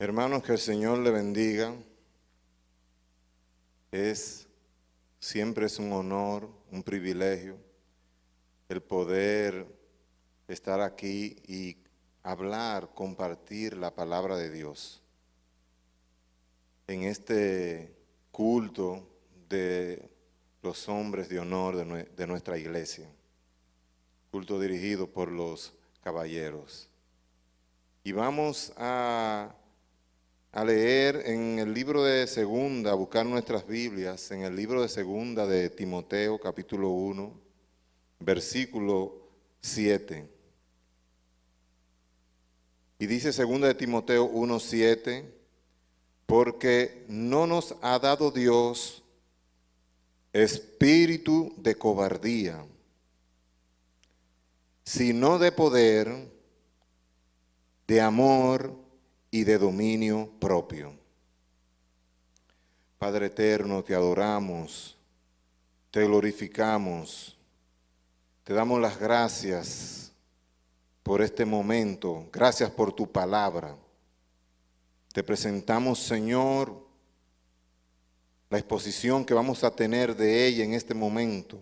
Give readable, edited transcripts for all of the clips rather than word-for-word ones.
Hermanos, que el Señor le bendiga. Siempre es un honor, un privilegio el poder estar aquí y hablar, compartir la palabra de Dios. En este culto de los hombres de honor de nuestra iglesia, culto dirigido por los caballeros. Y vamos a leer en el libro de Segunda, a buscar nuestras Biblias, en el libro de Segunda de Timoteo, capítulo 1, versículo 7. Y dice Segunda de Timoteo 1:7, porque no nos ha dado Dios espíritu de cobardía, sino de poder, de amor y de dominio propio. Padre eterno, te adoramos, te glorificamos, te damos las gracias por este momento, gracias por tu palabra. Te presentamos, Señor, la exposición que vamos a tener de ella en este momento.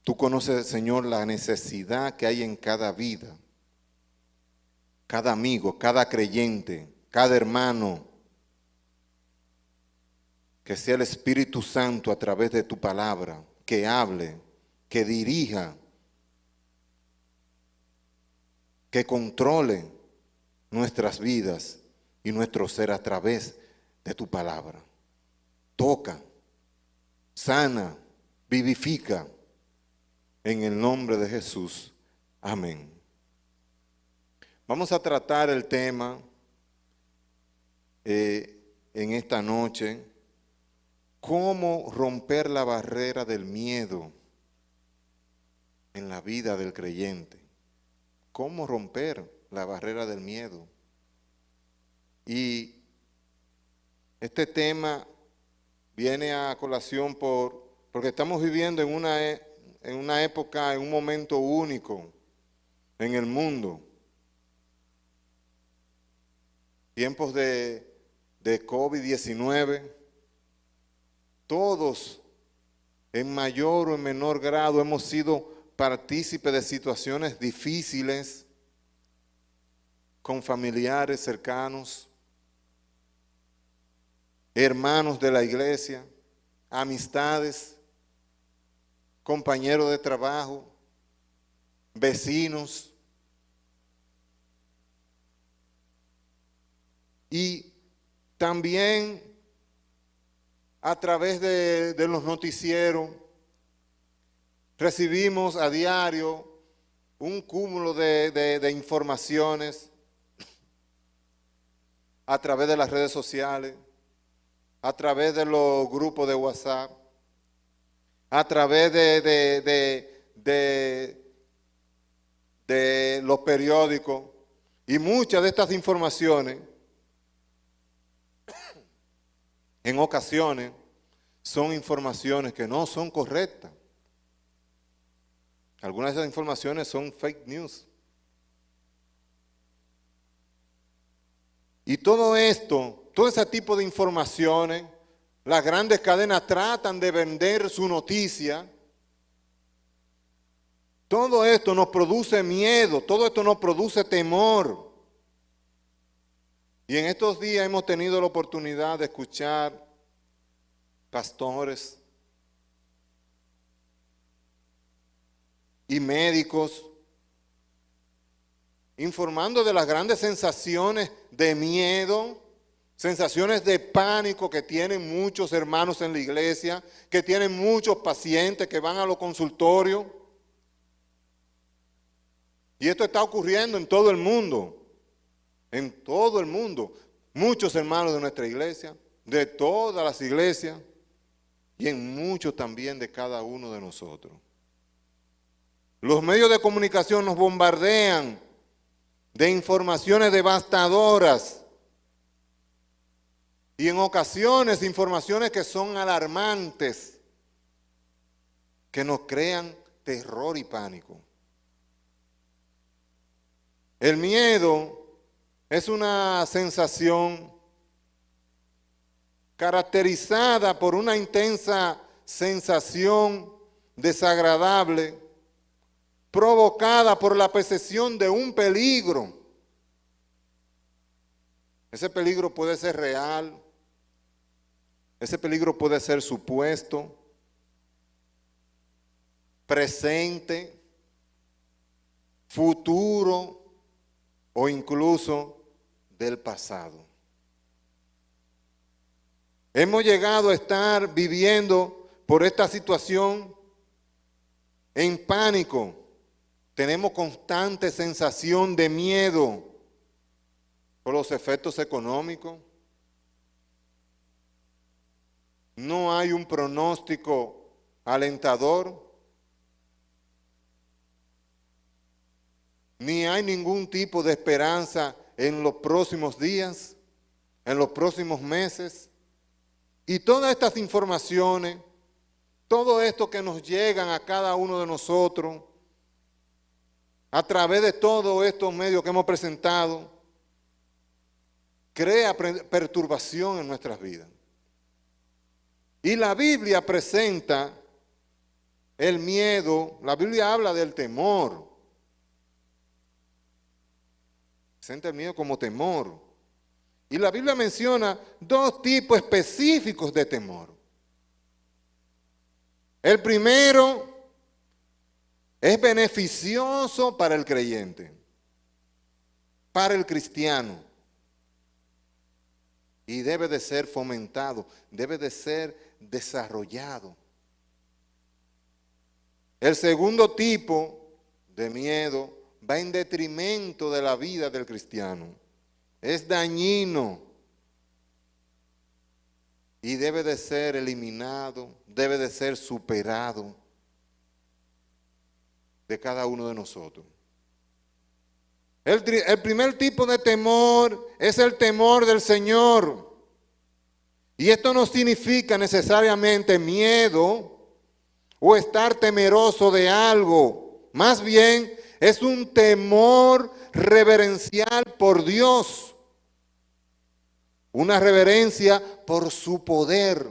Tú conoces, Señor, la necesidad que hay en cada vida, cada amigo, cada creyente, cada hermano. Que sea el Espíritu Santo a través de tu palabra, que hable, que dirija, que controle nuestras vidas y nuestro ser a través de tu palabra. Toca, sana, vivifica, en el nombre de Jesús. Amén. Vamos a tratar el tema en esta noche, cómo romper la barrera del miedo en la vida del creyente. Cómo romper la barrera del miedo. Y este tema viene a colación porque estamos viviendo en una época, en un momento único en el mundo. Tiempos de COVID-19. Todos, en mayor o en menor grado, hemos sido partícipes de situaciones difíciles con familiares cercanos, hermanos de la iglesia, amistades, compañeros de trabajo, vecinos. Y también a través de los noticieros recibimos a diario un cúmulo de informaciones a través de las redes sociales, a través de los grupos de WhatsApp, a través de los periódicos, y muchas de estas informaciones en ocasiones son informaciones que no son correctas. Algunas de esas informaciones son fake news. Y todo esto, todo ese tipo de informaciones, las grandes cadenas tratan de vender su noticia. Todo esto nos produce miedo, todo esto nos produce temor. Y en estos días hemos tenido la oportunidad de escuchar pastores y médicos informando de las grandes sensaciones de miedo, sensaciones de pánico que tienen muchos hermanos en la iglesia, que tienen muchos pacientes que van a los consultorios. Y esto está ocurriendo en todo el mundo. En todo el mundo, muchos hermanos de nuestra iglesia, de todas las iglesias, y en muchos también de cada uno de nosotros. Los medios de comunicación nos bombardean de informaciones devastadoras y en ocasiones informaciones que son alarmantes, que nos crean terror y pánico. El miedo Es una sensación caracterizada por una intensa sensación desagradable provocada por la percepción de un peligro. Ese peligro puede ser real, ese peligro puede ser supuesto, presente, futuro o incluso del pasado. Hemos llegado a estar viviendo por esta situación en pánico. Tenemos constante sensación de miedo por los efectos económicos. No hay un pronóstico alentador, ni hay ningún tipo de esperanza en los próximos días, en los próximos meses. Y todas estas informaciones, todo esto que nos llegan a cada uno de nosotros, a través de todos estos medios que hemos presentado, crea perturbación en nuestras vidas. Y la Biblia presenta el miedo, la Biblia habla del temor. Presenta el miedo como temor. Y la Biblia menciona dos tipos específicos de temor. El primero es beneficioso para el creyente, para el cristiano. Y debe de ser fomentado, debe de ser desarrollado. El segundo tipo de miedo va en detrimento de la vida del cristiano. Es dañino y debe de ser eliminado, debe de ser superado de cada uno de nosotros. El primer tipo de temor es el temor del Señor. Y esto no significa necesariamente miedo o estar temeroso de algo. Más bien es un temor reverencial por Dios. Una reverencia por su poder,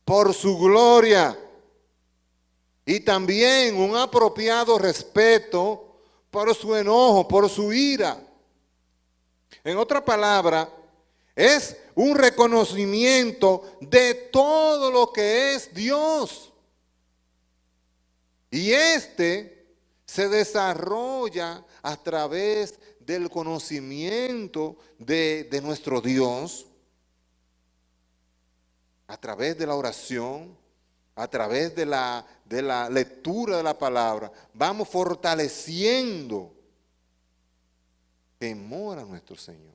por su gloria. Y también un apropiado respeto por su enojo, por su ira. En otra palabra, es un reconocimiento de todo lo que es Dios. Y se desarrolla a través del conocimiento de nuestro Dios, a través de la oración, a través de la lectura de la palabra. Vamos fortaleciendo temor a nuestro Señor.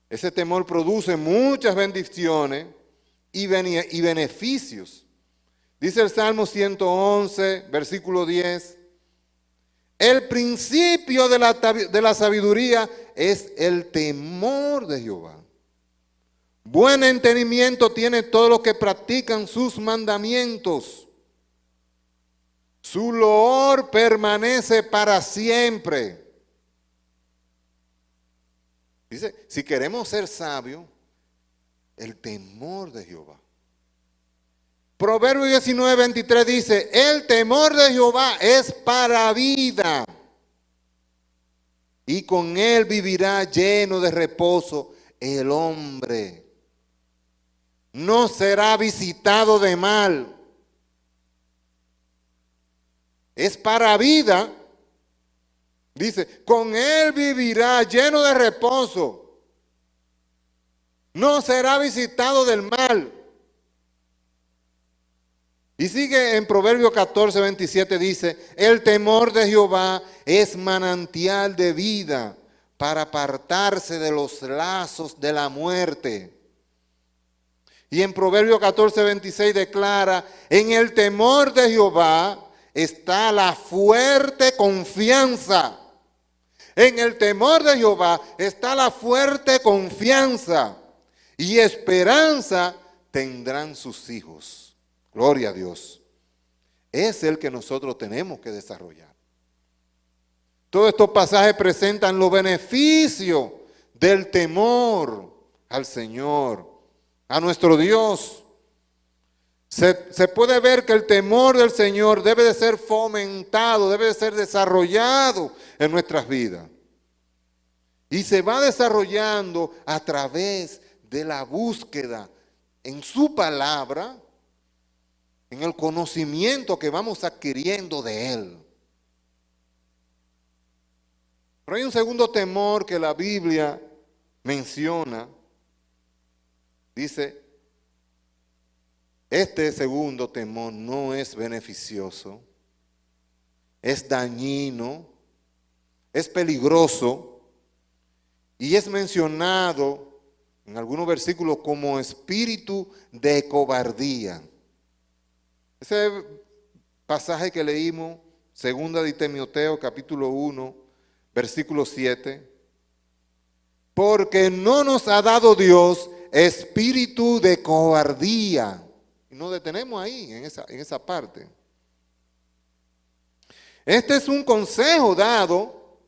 Ese temor produce muchas bendiciones y beneficios. Dice el Salmo 111, versículo 10, el principio de la sabiduría es el temor de Jehová. Buen entendimiento tiene todos los que practican sus mandamientos. Su loor permanece para siempre. Dice, si queremos ser sabios, el temor de Jehová. Proverbios 19, 23 dice, el temor de Jehová es para vida, y con él vivirá lleno de reposo el hombre. No será visitado de mal. Es para vida. Dice, con él vivirá lleno de reposo. No será visitado del mal. Y sigue en Proverbios 14, 27 dice, el temor de Jehová es manantial de vida para apartarse de los lazos de la muerte. Y en Proverbios 14, 26 declara, en el temor de Jehová está la fuerte confianza. En el temor de Jehová está la fuerte confianza y esperanza tendrán sus hijos. Gloria a Dios. Es el que nosotros tenemos que desarrollar. Todos estos pasajes presentan los beneficios del temor al Señor, a nuestro Dios. Se puede ver que el temor del Señor debe de ser fomentado, debe de ser desarrollado en nuestras vidas. Y se va desarrollando a través de la búsqueda en su palabra, en el conocimiento que vamos adquiriendo de Él. Pero hay un segundo temor que la Biblia menciona. Dice, este segundo temor no es beneficioso, es dañino, es peligroso y es mencionado en algunos versículos como espíritu de cobardía. Ese pasaje que leímos, segunda de Timoteo, capítulo 1, versículo 7. Porque no nos ha dado Dios espíritu de cobardía. Y nos detenemos ahí, en esa parte. Este es un consejo dado,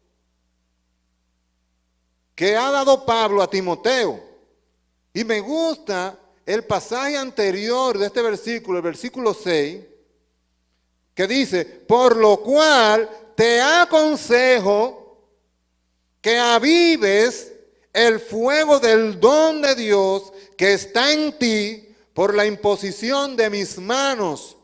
que ha dado Pablo a Timoteo. Y me gusta el pasaje anterior de este versículo, el versículo 6, que dice, por lo cual te aconsejo que avives el fuego del don de Dios que está en ti por la imposición de mis manos.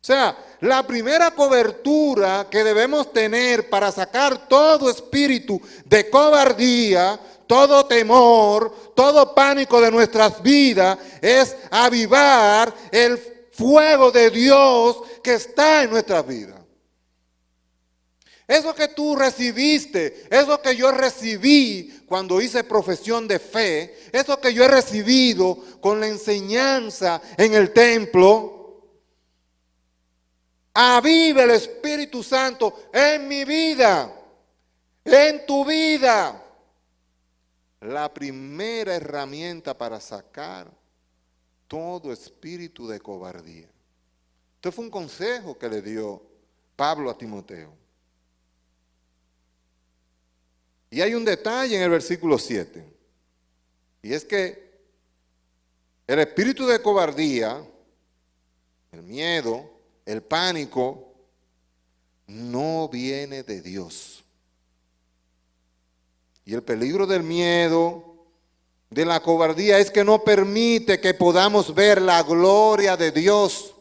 O sea, la primera cobertura que debemos tener para sacar todo espíritu de cobardía, todo temor, todo pánico de nuestras vidas, es avivar el fuego de Dios que está en nuestras vidas. Eso que tú recibiste, eso que yo recibí cuando hice profesión de fe, eso que yo he recibido con la enseñanza en el templo, aviva el Espíritu Santo en mi vida, en tu vida. La primera herramienta para sacar todo espíritu de cobardía. Este fue un consejo que le dio Pablo a Timoteo. Y hay un detalle en el versículo 7. Y es que el espíritu de cobardía, el miedo, el pánico, no viene de Dios. Y el peligro del miedo, de la cobardía, es que no permite que podamos ver la gloria de Dios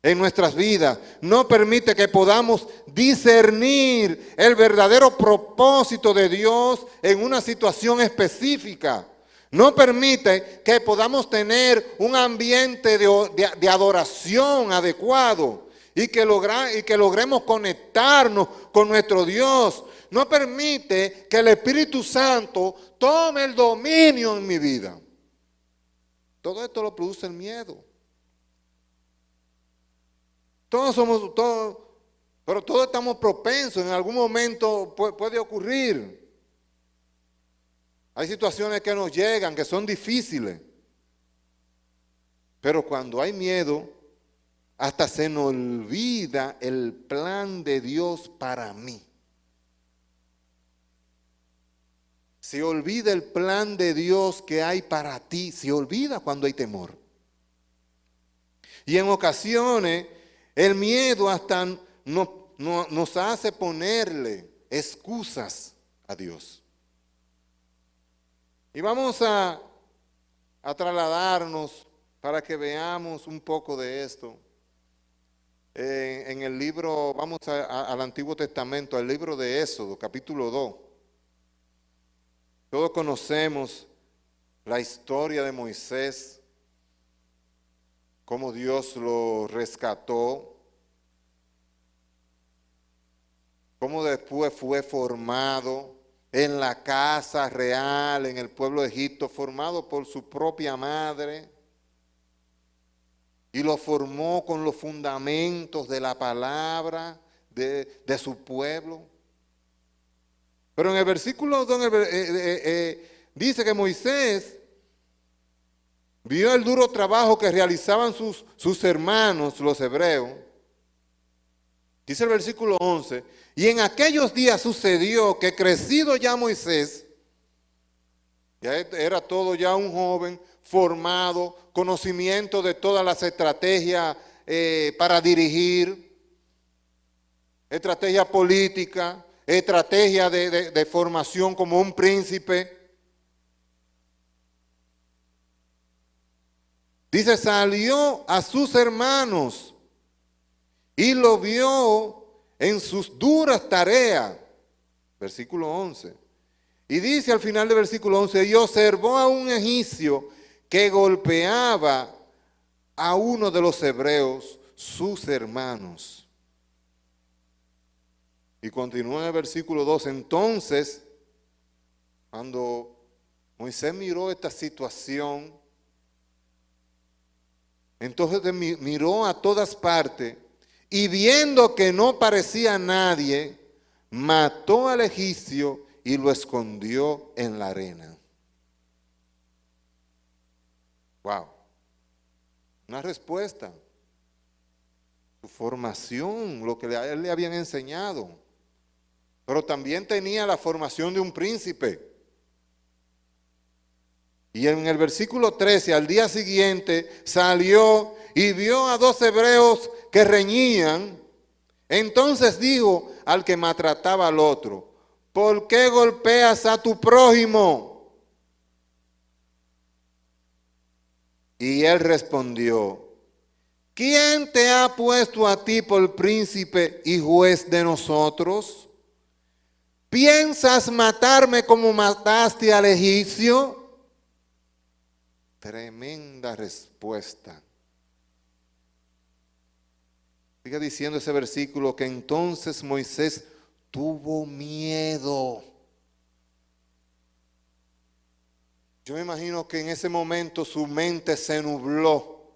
en nuestras vidas. No permite que podamos discernir el verdadero propósito de Dios en una situación específica. No permite que podamos tener un ambiente de adoración adecuado y que logremos conectarnos con nuestro Dios. No permite que el Espíritu Santo tome el dominio en mi vida. Todo esto lo produce el miedo. Pero todos estamos propensos, en algún momento puede ocurrir. Hay situaciones que nos llegan, que son difíciles. Pero cuando hay miedo, hasta se nos olvida el plan de Dios para mí. Se olvida el plan de Dios que hay para ti, se olvida cuando hay temor. Y en ocasiones el miedo hasta nos hace ponerle excusas a Dios. Y vamos a trasladarnos para que veamos un poco de esto. En el libro, vamos al Antiguo Testamento, al libro de Éxodo, capítulo 2. Todos conocemos la historia de Moisés, cómo Dios lo rescató, cómo después fue formado en la casa real, en el pueblo de Egipto, formado por su propia madre, y lo formó con los fundamentos de la palabra de su pueblo. Pero en el versículo 2 dice que Moisés vio el duro trabajo que realizaban sus hermanos, los hebreos. Dice el versículo 11, Y en aquellos días sucedió que crecido ya Moisés, ya era todo ya un joven formado, conocimiento de todas las estrategias para dirigir, estrategia política, estrategia de formación como un príncipe. Dice, salió a sus hermanos y lo vio en sus duras tareas. Versículo 11. Y dice al final del versículo 11, y observó a un egipcio que golpeaba a uno de los hebreos, sus hermanos. Y continúa en el versículo 12. Entonces, cuando Moisés miró esta situación, entonces miró a todas partes y viendo que no parecía nadie, mató al egipcio y lo escondió en la arena. Wow. Una respuesta. Su formación, lo que a él le habían enseñado. Pero también tenía la formación de un príncipe. Y en el versículo 13, al día siguiente, salió y vio a 2 hebreos que reñían. Entonces dijo al que maltrataba al otro, ¿por qué golpeas a tu prójimo? Y él respondió, ¿quién te ha puesto a ti por príncipe y juez de nosotros? ¿Piensas matarme como mataste al egipcio? Tremenda respuesta. Sigue diciendo ese versículo que entonces Moisés tuvo miedo. Yo me imagino que en ese momento su mente se nubló.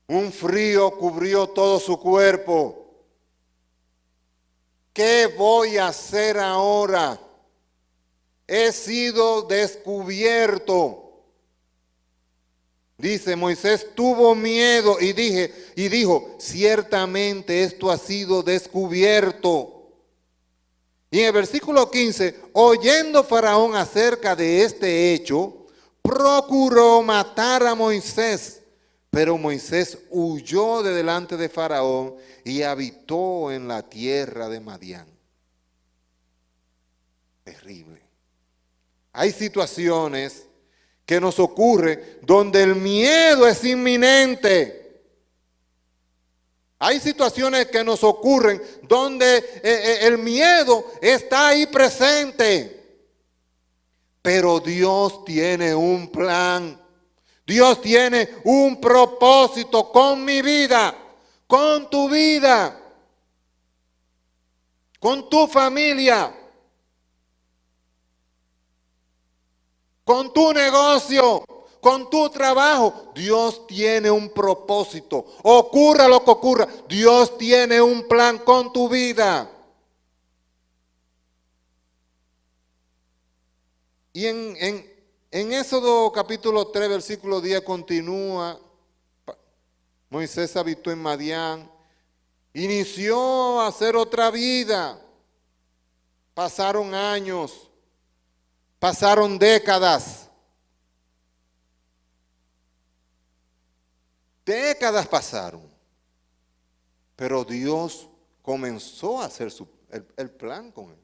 Un frío cubrió todo su cuerpo. ¿Qué voy a hacer ahora? He sido descubierto. Dice, Moisés tuvo miedo y dijo, ciertamente esto ha sido descubierto. Y en el versículo 15, oyendo Faraón acerca de este hecho, procuró matar a Moisés. Pero Moisés huyó de delante de Faraón y habitó en la tierra de Madián. Terrible. Hay situaciones que nos ocurre donde el miedo es inminente. Hay situaciones que nos ocurren donde el miedo está ahí presente. Pero Dios tiene un plan. Dios tiene un propósito con mi vida, con tu vida, con tu familia, con tu negocio, con tu trabajo. Dios tiene un propósito. Ocurra lo que ocurra, Dios tiene un plan con tu vida. Y en Éxodo capítulo 3, versículo 10 continúa. Moisés habitó en Madián, inició a hacer otra vida. Pasaron años. Pasaron décadas. Décadas pasaron. Pero Dios comenzó a hacer el plan con él.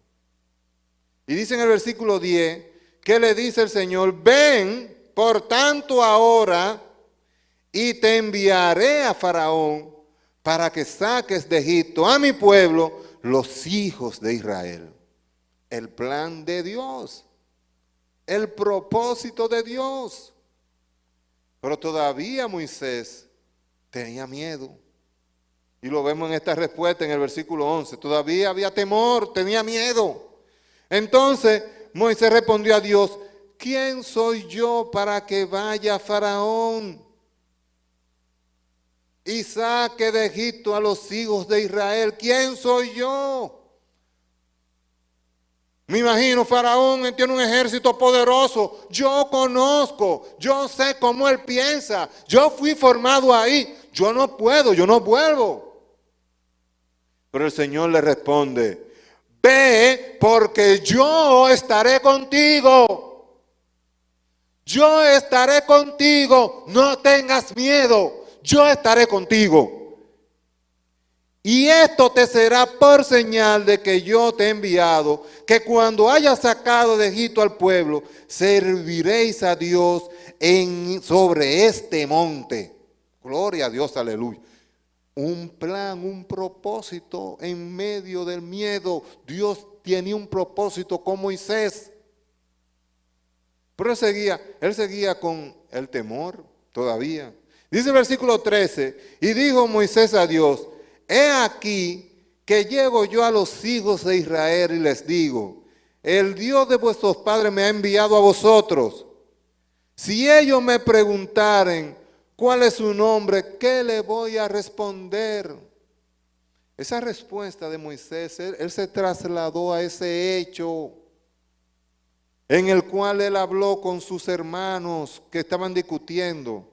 Y dice en el versículo 10, ¿qué le dice el Señor? Ven, por tanto ahora, y te enviaré a Faraón para que saques de Egipto a mi pueblo, los hijos de Israel. El plan de Dios. El propósito de Dios. Pero todavía Moisés tenía miedo. Y lo vemos en esta respuesta en el versículo 11. Todavía había temor, tenía miedo. Entonces Moisés respondió a Dios, ¿quién soy yo para que vaya a Faraón y saque de Egipto a los hijos de Israel? ¿Quién soy yo? Me imagino, Faraón tiene un ejército poderoso. Yo conozco, yo sé cómo él piensa. Yo fui formado ahí. Yo no puedo, yo no vuelvo. Pero el Señor le responde, ve porque yo estaré contigo. Yo estaré contigo, no tengas miedo, yo estaré contigo. Y esto te será por señal de que yo te he enviado, que cuando hayas sacado de Egipto al pueblo, serviréis a Dios sobre este monte. Gloria a Dios, aleluya. Un plan, un propósito en medio del miedo. Dios tenía un propósito con Moisés. Pero él seguía con el temor todavía. Dice el versículo 13, y dijo Moisés a Dios, he aquí que llego yo a los hijos de Israel y les digo, el Dios de vuestros padres me ha enviado a vosotros. Si ellos me preguntaren cuál es su nombre, ¿qué le voy a responder? Esa respuesta de Moisés, él se trasladó a ese hecho en el cual él habló con sus hermanos que estaban discutiendo.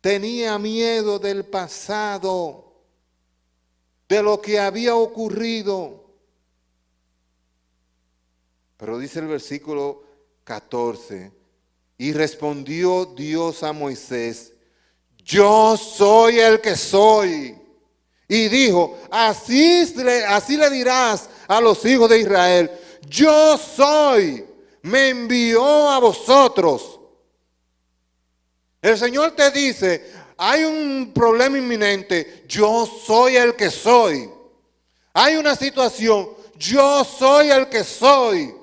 Tenía miedo del pasado, de lo que había ocurrido. Pero dice el versículo 14, y respondió Dios a Moisés, yo soy el que soy. Y dijo, así le dirás a los hijos de Israel, yo soy, me envió a vosotros. El Señor te dice, hay un problema inminente, yo soy el que soy. Hay una situación, yo soy el que soy.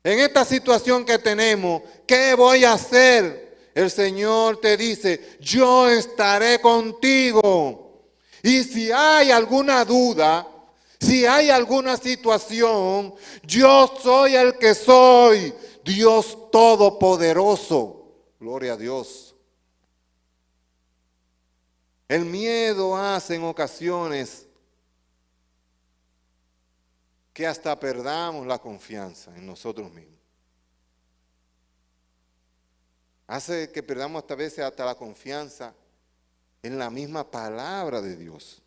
En esta situación que tenemos, ¿qué voy a hacer? El Señor te dice, yo estaré contigo. Y si hay alguna duda, si hay alguna situación, yo soy el que soy, Dios Todopoderoso. Gloria a Dios. El miedo hace en ocasiones que hasta perdamos la confianza en nosotros mismos. Hace que perdamos hasta veces hasta la confianza en la misma palabra de Dios.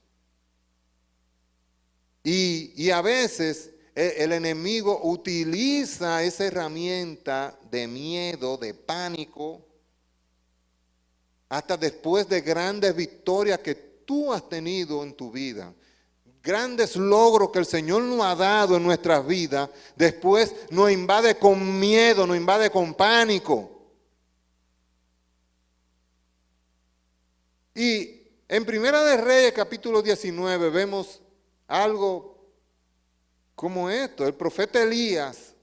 Y a veces el enemigo utiliza esa herramienta de miedo, de pánico, hasta después de grandes victorias que tú has tenido en tu vida. Grandes logros que el Señor nos ha dado en nuestras vidas, después nos invade con miedo, nos invade con pánico. Y en Primera de Reyes, capítulo 19, vemos algo como esto. El profeta Elías,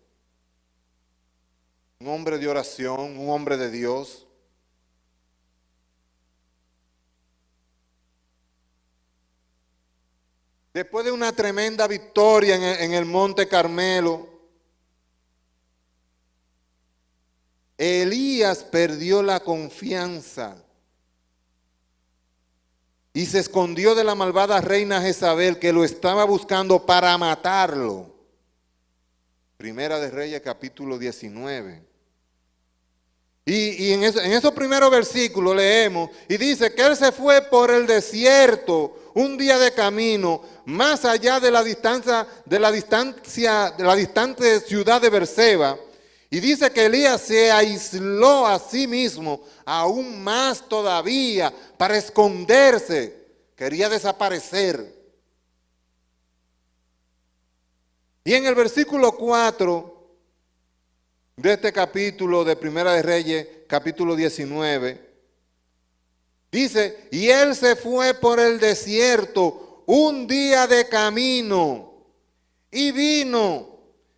un hombre de oración, un hombre de Dios, después de una tremenda victoria en el Monte Carmelo, Elías perdió la confianza y se escondió de la malvada reina Jezabel que lo estaba buscando para matarlo. Primera de Reyes, capítulo 19. Y en esos primeros versículos leemos y dice que él se fue por el desierto un día de camino más allá de la distante ciudad de Berseba. Y dice que Elías se aisló a sí mismo aún más todavía para esconderse. Quería desaparecer. Y en el versículo 4 de este capítulo de Primera de Reyes, capítulo 19, dice, y él se fue por el desierto un día de camino y vino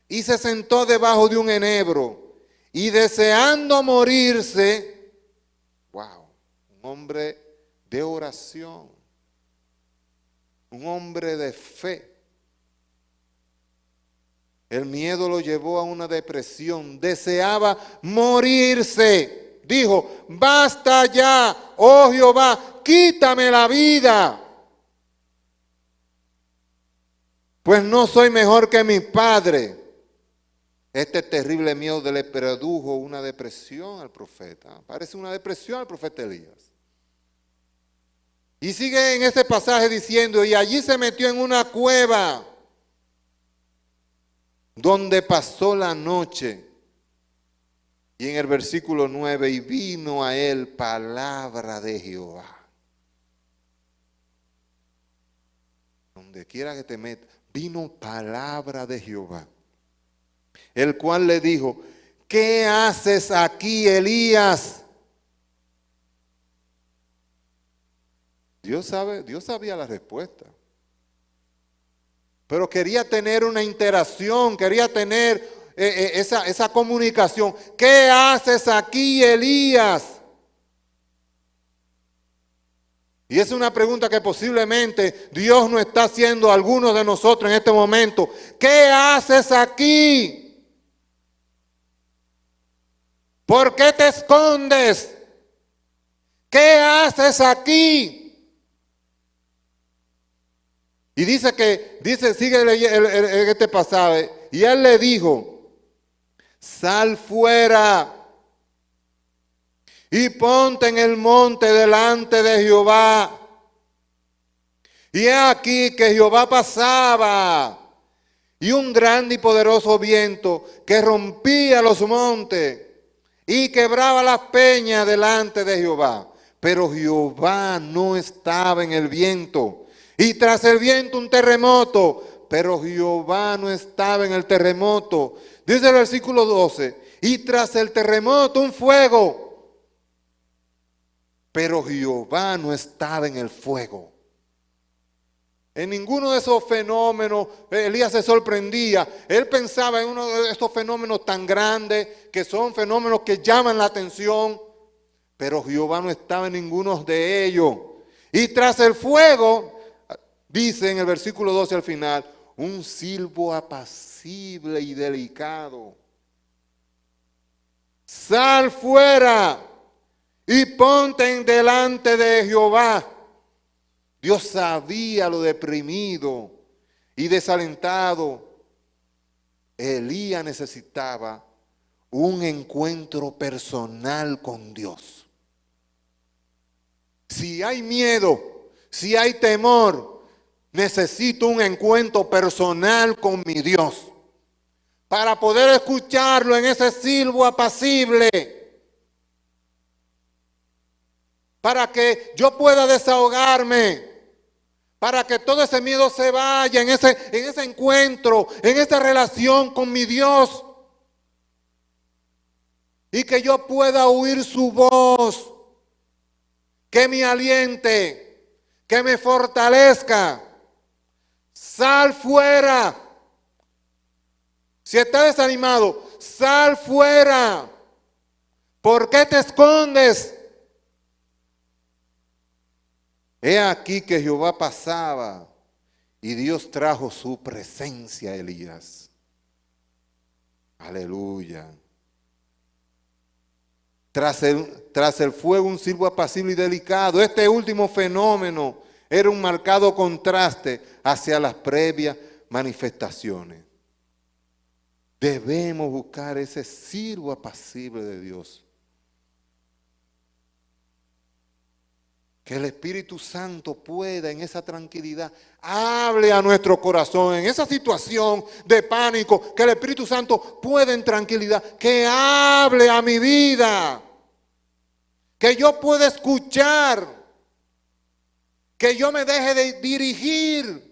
y se sentó debajo de un enebro y deseando morirse, wow, un hombre de oración, un hombre de fe. El miedo lo llevó a una depresión, deseaba morirse. Dijo, basta ya, oh Jehová, quítame la vida. Pues no soy mejor que mi padre. Este terrible miedo le produjo una depresión al profeta. Parece una depresión al profeta Elías. Y sigue en este pasaje diciendo, y allí se metió en una cueva donde pasó la noche. Y en el versículo 9, y vino a él palabra de Jehová. Donde quiera que te metas, vino palabra de Jehová, el cual le dijo, ¿qué haces aquí, Elías? Dios sabía la respuesta. Pero quería tener una interacción, quería tener esa comunicación. ¿Qué haces aquí, Elías? Y es una pregunta que posiblemente Dios nos está haciendo a algunos de nosotros en este momento. ¿Qué haces aquí? ¿Por qué te escondes? ¿Qué haces aquí? Y sigue leyendo este pasaje, y él le dijo, sal fuera y ponte en el monte delante de Jehová. Y he aquí que Jehová pasaba, y un grande y poderoso viento que rompía los montes y quebraba las peñas delante de Jehová. Pero Jehová no estaba en el viento. Y tras el viento un terremoto, pero Jehová no estaba en el terremoto. Dice el versículo 12, y tras el terremoto un fuego, pero Jehová no estaba en el fuego. En ninguno de esos fenómenos Elías se sorprendía. Él pensaba en uno de estos fenómenos tan grandes, que son fenómenos que llaman la atención, pero Jehová no estaba en ninguno de ellos. Y tras el fuego, dice en el versículo 12 al final, un silbo apacible y delicado. Sal fuera y ponte en delante de Jehová. Dios sabía lo deprimido y desalentado. Elías necesitaba un encuentro personal con Dios. Si hay miedo, si hay temor, necesito un encuentro personal con mi Dios para poder escucharlo en ese silbo apacible, para que yo pueda desahogarme, para que todo ese miedo se vaya en ese encuentro, en esa relación con mi Dios, y que yo pueda oír su voz, que me aliente, que me fortalezca. Sal fuera. Si estás desanimado, sal fuera. ¿Por qué te escondes? He aquí que Jehová pasaba y Dios trajo su presencia a Elías. Aleluya. Tras el fuego un silbo apacible y delicado. Este último fenómeno era un marcado contraste hacia las previas manifestaciones. Debemos buscar ese silbo apacible de Dios. Que el Espíritu Santo pueda en esa tranquilidad hable a nuestro corazón, en esa situación de pánico, que el Espíritu Santo pueda en tranquilidad, que hable a mi vida, que yo pueda escuchar, que yo me deje de dirigir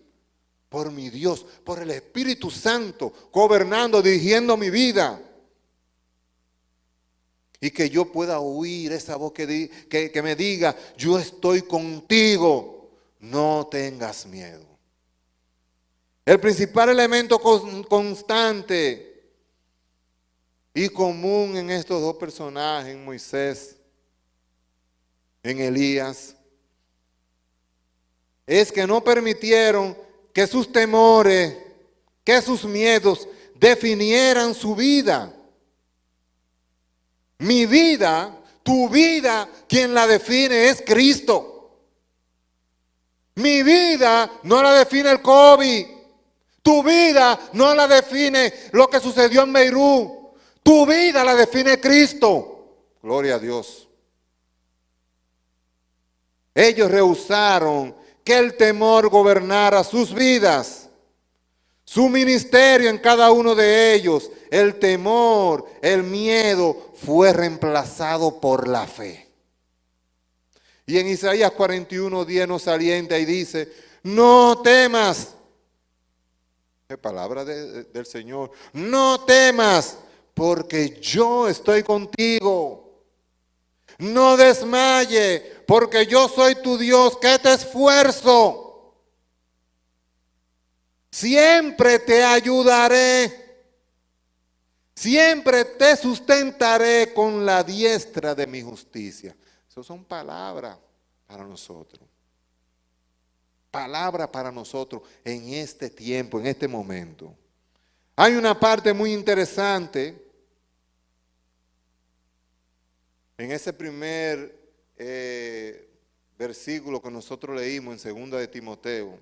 por mi Dios, por el Espíritu Santo, gobernando, dirigiendo mi vida. Y que yo pueda oír esa voz que me diga, yo estoy contigo, no tengas miedo. El principal elemento constante y común en estos dos personajes, en Moisés, en Elías, es que no permitieron que sus temores, que sus miedos definieran su vida. Mi vida, tu vida, quien la define es Cristo. Mi vida no la define el COVID. Tu vida no la define lo que sucedió en Beirut. Tu vida la define Cristo. Gloria a Dios. Ellos rehusaron que el temor gobernara sus vidas. Su ministerio en cada uno de ellos, el temor, el miedo, fue reemplazado por la fe. Y en Isaías 41:10 nos alienta y dice, no temas. Es palabra del Señor. No temas, porque yo estoy contigo. No desmaye, porque yo soy tu Dios, que te esfuerzo. Siempre te ayudaré, siempre te sustentaré con la diestra de mi justicia. Esas son palabras para nosotros. Palabras para nosotros en este tiempo, en este momento. Hay una parte muy interesante en ese primer versículo que nosotros leímos en 2 de Timoteo,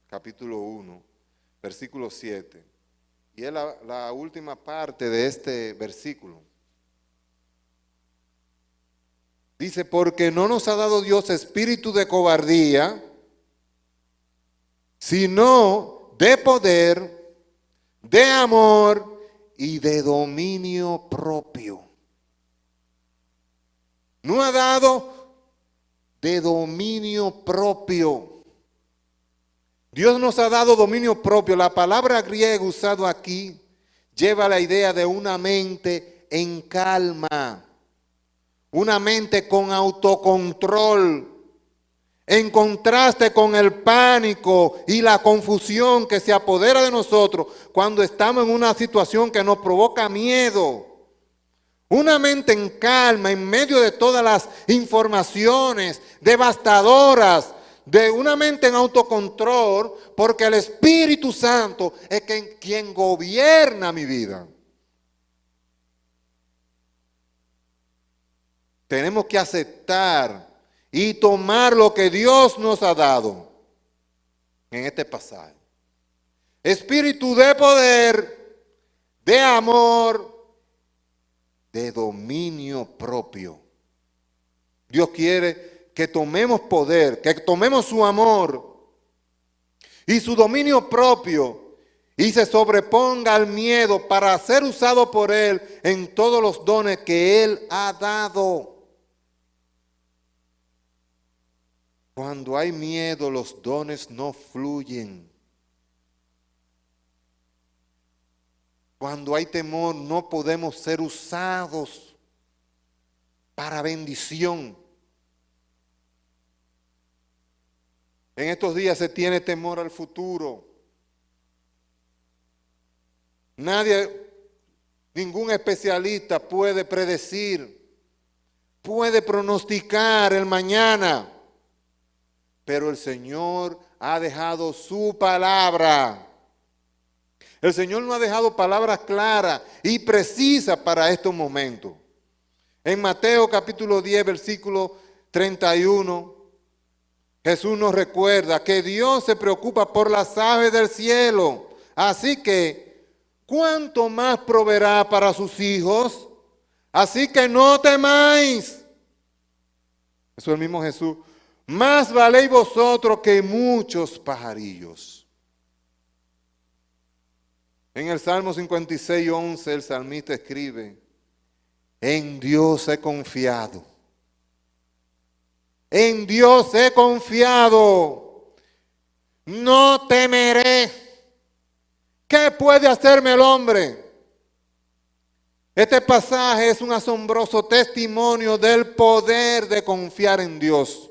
capítulo 1. Versículo 7. Y es la última parte de este versículo. Dice, porque no nos ha dado Dios espíritu de cobardía, sino de poder, de amor y de dominio propio. No ha dado de dominio propio. Dios nos ha dado dominio propio. La palabra griega usada aquí lleva la idea de una mente en calma, una mente con autocontrol, en contraste con el pánico y la confusión que se apodera de nosotros cuando estamos en una situación que nos provoca miedo. Una mente en calma en medio de todas las informaciones devastadoras, de una mente en autocontrol, porque el Espíritu Santo es quien gobierna mi vida. Tenemos que aceptar y tomar lo que Dios nos ha dado en este pasaje. Espíritu de poder, de amor, de dominio propio. Dios quiere que tomemos poder, que tomemos su amor y su dominio propio y se sobreponga al miedo para ser usado por Él en todos los dones que Él ha dado. Cuando hay miedo, los dones no fluyen. Cuando hay temor, no podemos ser usados para bendición. En estos días se tiene temor al futuro. Ningún especialista puede predecir, puede pronosticar el mañana, pero el Señor ha dejado su palabra. El Señor nos ha dejado palabras claras y precisas para estos momentos. En Mateo capítulo 10, versículo 31, Jesús nos recuerda que Dios se preocupa por las aves del cielo. Así que, ¿cuánto más proveerá para sus hijos? Así que no temáis. Eso es el mismo Jesús. Más valéis vosotros que muchos pajarillos. En el Salmo 56:11 el salmista escribe, en Dios he confiado. En Dios he confiado. No temeré. ¿Qué puede hacerme el hombre? Este pasaje es un asombroso testimonio del poder de confiar en Dios.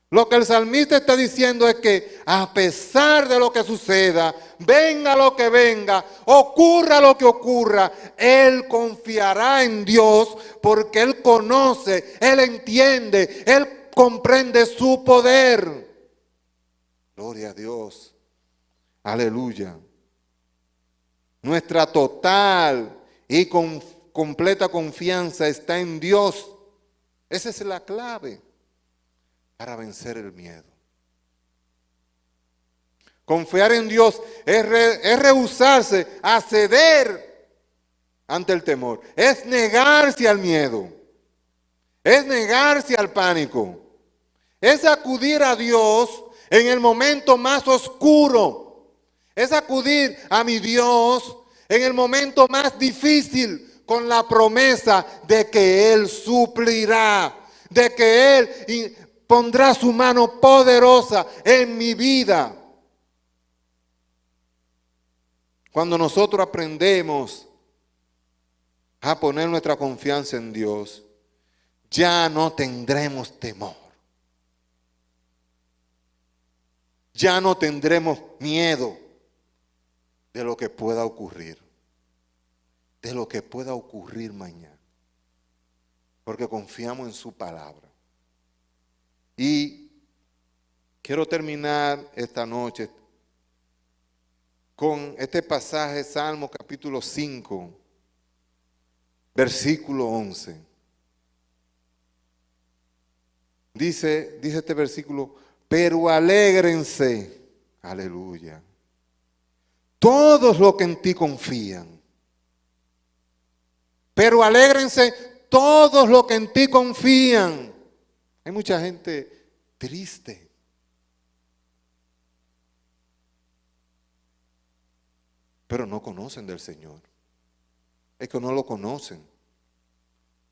Lo que el salmista está diciendo es que a pesar de lo que suceda, venga lo que venga, ocurra lo que ocurra, Él confiará en Dios porque Él conoce, Él entiende, Él comprende su poder. Gloria a Dios. Aleluya. Nuestra total y completa confianza está en Dios. Esa es la clave para vencer el miedo. Confiar en Dios es rehusarse a ceder ante el temor. Es negarse al miedo. Es negarse al pánico. Es acudir a Dios en el momento más oscuro. Es acudir a mi Dios en el momento más difícil con la promesa de que Él suplirá, de que Él pondrá su mano poderosa en mi vida. Cuando nosotros aprendemos a poner nuestra confianza en Dios, ya no tendremos temor. Ya no tendremos miedo de lo que pueda ocurrir. De lo que pueda ocurrir mañana. Porque confiamos en su palabra. Y quiero terminar esta noche con este pasaje, Salmo capítulo 5, versículo 11. Dice este versículo: pero alégrense, aleluya, todos los que en ti confían. Pero alégrense todos los que en ti confían. Hay mucha gente triste. Pero no conocen del Señor. Es que no lo conocen.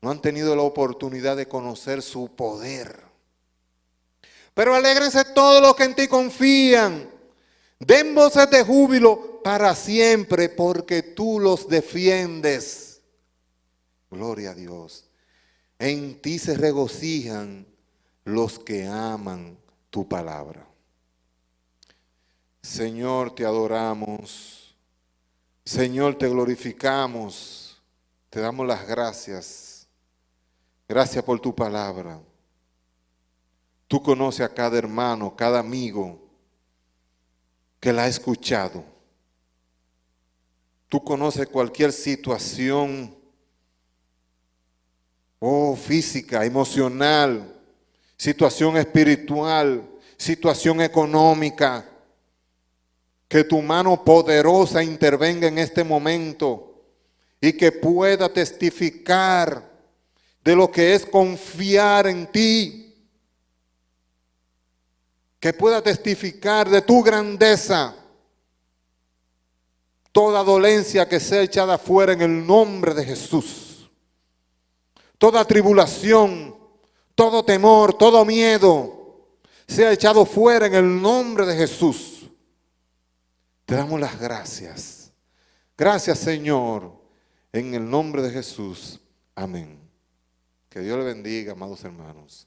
No han tenido la oportunidad de conocer su poder. Pero alégrense todos los que en ti confían. Den voces de júbilo para siempre, porque tú los defiendes. Gloria a Dios. En ti se regocijan los que aman tu palabra. Señor, te adoramos. Señor, te glorificamos. Te damos las gracias. Gracias por tu palabra. Tú conoces a cada hermano, cada amigo que la ha escuchado. Tú conoces cualquier situación, física, emocional, situación espiritual, situación económica. Que tu mano poderosa intervenga en este momento y que pueda testificar de lo que es confiar en ti. Que pueda testificar de tu grandeza. Toda dolencia que sea echada fuera en el nombre de Jesús. Toda tribulación, todo temor, todo miedo sea echado fuera en el nombre de Jesús. Te damos las gracias. Gracias, Señor, en el nombre de Jesús. Amén. Que Dios le bendiga, amados hermanos.